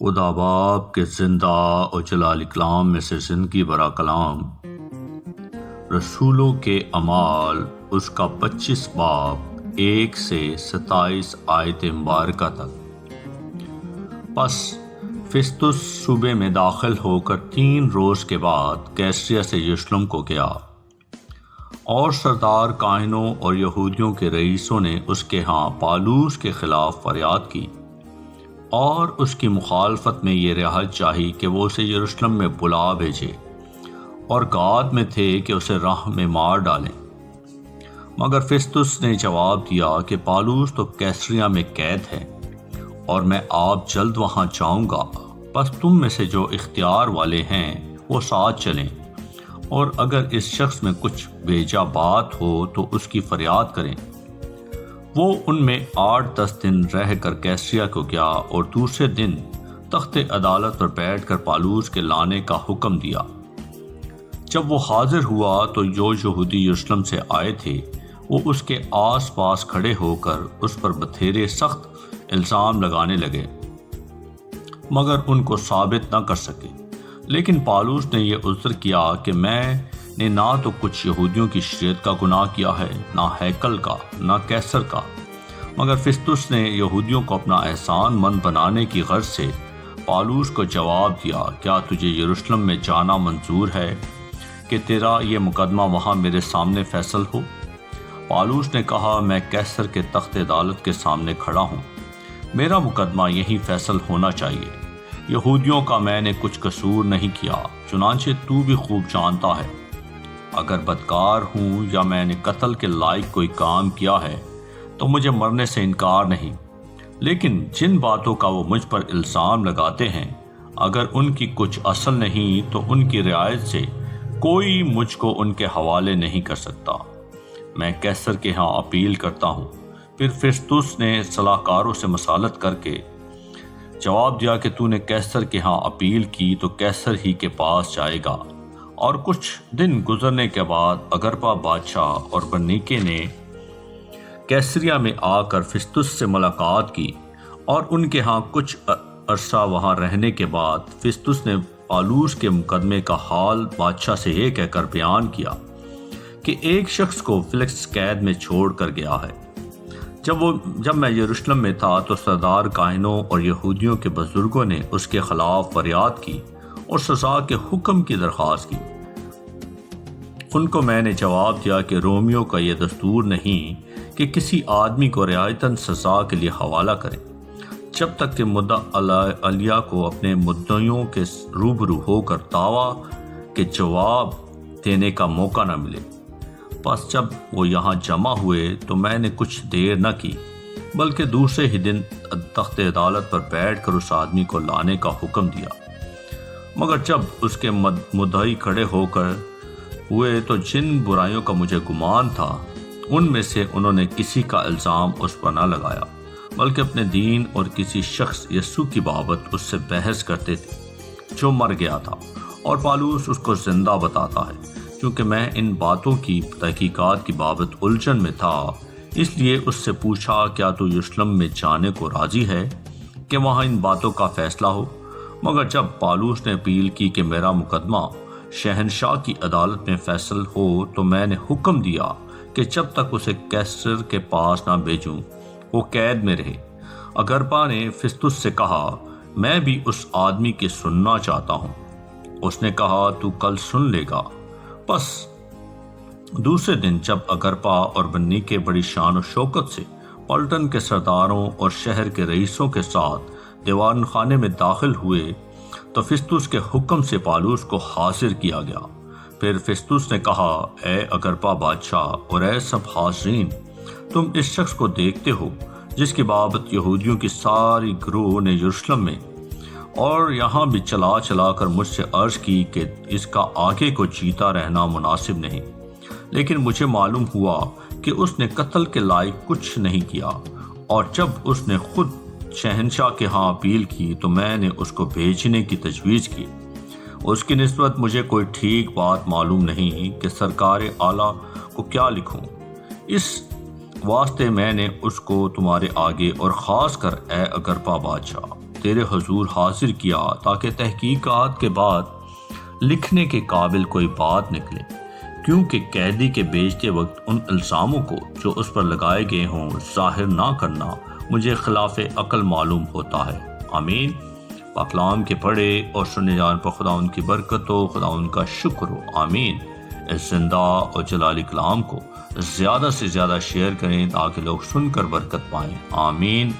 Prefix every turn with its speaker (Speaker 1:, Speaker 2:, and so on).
Speaker 1: خدا باپ کے زندہ و جلال کلام میں سے زندگی برا کلام، رسولوں کے اعمال اس کا 25 باب 1 سے 27 آیت مبارکہ تک۔ پس فسطس صوبے میں داخل ہو کر 3 روز کے بعد کیسریا سے یروشلم کو گیا، اور سردار کاہنوں اور یہودیوں کے رئیسوں نے اس کے ہاں پالوس کے خلاف فریاد کی اور اس کی مخالفت میں یہ رعایت چاہی کہ وہ اسے یروشلم میں بلا بھیجے، اور گاد میں تھے کہ اسے راہ میں مار ڈالیں۔ مگر فسطس نے جواب دیا کہ پالوس تو کیسریا میں قید ہے اور میں آپ جلد وہاں جاؤں گا، بس تم میں سے جو اختیار والے ہیں وہ ساتھ چلیں، اور اگر اس شخص میں کچھ بیجا بات ہو تو اس کی فریاد کریں۔ وہ ان میں 8-10 دن رہ کر کیسریا کو گیا، اور دوسرے دن تخت عدالت پر بیٹھ کر پالوس کے لانے کا حکم دیا۔ جب وہ حاضر ہوا تو جو یہودی یروشلم سے آئے تھے وہ اس کے آس پاس کھڑے ہو کر اس پر بتھیرے سخت الزام لگانے لگے، مگر ان کو ثابت نہ کر سکے۔ لیکن پالوس نے یہ عذر کیا کہ میں نے نہ تو کچھ یہودیوں کی شریعت کا گناہ کیا ہے، نہ ہیکل کا، نہ کیسر کا۔ مگر فسطس نے یہودیوں کو اپنا احسان مند بنانے کی غرض سے پالوس کو جواب دیا، کیا تجھے یروشلم میں جانا منظور ہے کہ تیرا یہ مقدمہ وہاں میرے سامنے فیصل ہو؟ پالوس نے کہا، میں کیسر کے تخت عدالت کے سامنے کھڑا ہوں، میرا مقدمہ یہیں فیصل ہونا چاہیے۔ یہودیوں کا میں نے کچھ قصور نہیں کیا، چنانچہ تو بھی خوب جانتا ہے۔ اگر بدکار ہوں یا میں نے قتل کے لائق کوئی کام کیا ہے تو مجھے مرنے سے انکار نہیں، لیکن جن باتوں کا وہ مجھ پر الزام لگاتے ہیں، اگر ان کی کچھ اصل نہیں تو ان کی رعایت سے کوئی مجھ کو ان کے حوالے نہیں کر سکتا۔ میں کیسر کے ہاں اپیل کرتا ہوں۔ پھر فسطس نے صلاح کاروں سے مصالحت کر کے جواب دیا کہ تو نے کیسر کے ہاں اپیل کی تو کیسر ہی کے پاس جائے گا۔ اور کچھ دن گزرنے کے بعد اگرپا بادشاہ اور برنیکے نے کیسریا میں آ کر فسطس سے ملاقات کی، اور ان کے ہاں کچھ عرصہ وہاں رہنے کے بعد فسطس نے پالوس کے مقدمے کا حال بادشاہ سے یہ کہہ کر بیان کیا کہ ایک شخص کو فیلکس قید میں چھوڑ کر گیا ہے۔ جب میں یروشلم میں تھا تو سردار کاہنوں اور یہودیوں کے بزرگوں نے اس کے خلاف فریاد کی اور سزا کے حکم کی درخواست کی۔ ان کو میں نے جواب دیا کہ رومیوں کا یہ دستور نہیں کہ کسی آدمی کو رعایتاً سزا کے لیے حوالہ کریں جب تک کہ مدعی علیہ کو اپنے مدعیوں کے روبرو ہو کر دعویٰ کے جواب دینے کا موقع نہ ملے۔ پس جب وہ یہاں جمع ہوئے تو میں نے کچھ دیر نہ کی، بلکہ دوسرے ہی دن تخت عدالت پر بیٹھ کر اس آدمی کو لانے کا حکم دیا۔ مگر جب اس کے مدعی کھڑے ہو کر ہوئے تو جن برائیوں کا مجھے گمان تھا ان میں سے انہوں نے کسی کا الزام اس پر نہ لگایا، بلکہ اپنے دین اور کسی شخص یسوع کی بابت اس سے بحث کرتے تھے جو مر گیا تھا، اور پالوس اس کو زندہ بتاتا ہے۔ کیونکہ میں ان باتوں کی تحقیقات کی بابت الجھن میں تھا، اس لیے اس سے پوچھا، کیا تو یروشلم میں جانے کو راضی ہے کہ وہاں ان باتوں کا فیصلہ ہو؟ مگر جب پالوس نے اپیل کی کہ میرا مقدمہ شہنشاہ کی عدالت میں فیصل ہو تو میں نے حکم دیا کہ جب تک اسے کیسر کے پاس نہ بھیجوں وہ قید میں رہے۔ اگرپا نے فسطس سے کہا، میں بھی اس آدمی کی سننا چاہتا ہوں۔ اس نے کہا، تو کل سن لے گا۔ پس دوسرے دن جب اگرپا اور برنیکے بڑی شان و شوکت سے پلٹن کے سرداروں اور شہر کے رئیسوں کے ساتھ دیوان خانے میں داخل ہوئے تو فسطس کے حکم سے پالوس کو حاضر کیا گیا۔ پھر فسطس نے کہا، اے اگرپا بادشاہ اور اے سب حاضرین، تم اس شخص کو دیکھتے ہو جس کی بابت یہودیوں کی ساری گروہ نے یروشلم میں اور یہاں بھی چلا کر مجھ سے عرض کی کہ اس کا آگے کو جیتا رہنا مناسب نہیں، لیکن مجھے معلوم ہوا کہ اس نے قتل کے لائق کچھ نہیں کیا، اور جب اس نے خود شہنشاہ کے ہاں اپیل کی تو میں نے اس کو بھیجنے کی تجویز کی۔ اس کی نسبت مجھے کوئی ٹھیک بات معلوم نہیں کہ سرکار اعلیٰ کو کیا لکھوں، اس واسطے میں نے اس کو تمہارے آگے اور خاص کر اے اگرپا بادشاہ تیرے حضور حاضر کیا تاکہ تحقیقات کے بعد لکھنے کے قابل کوئی بات نکلے، کیونکہ قیدی کے بیچتے وقت ان الزاموں کو جو اس پر لگائے گئے ہوں ظاہر نہ کرنا مجھے خلاف عقل معلوم ہوتا ہے۔ آمین۔ پاکلام کے پڑھے اور سننے جان پر خدا ان کی برکت ہو، خدا ان کا شکر ہو۔ آمین۔ اس زندہ اور جلالی کلام کو زیادہ سے زیادہ شیئر کریں تاکہ لوگ سن کر برکت پائیں۔ آمین۔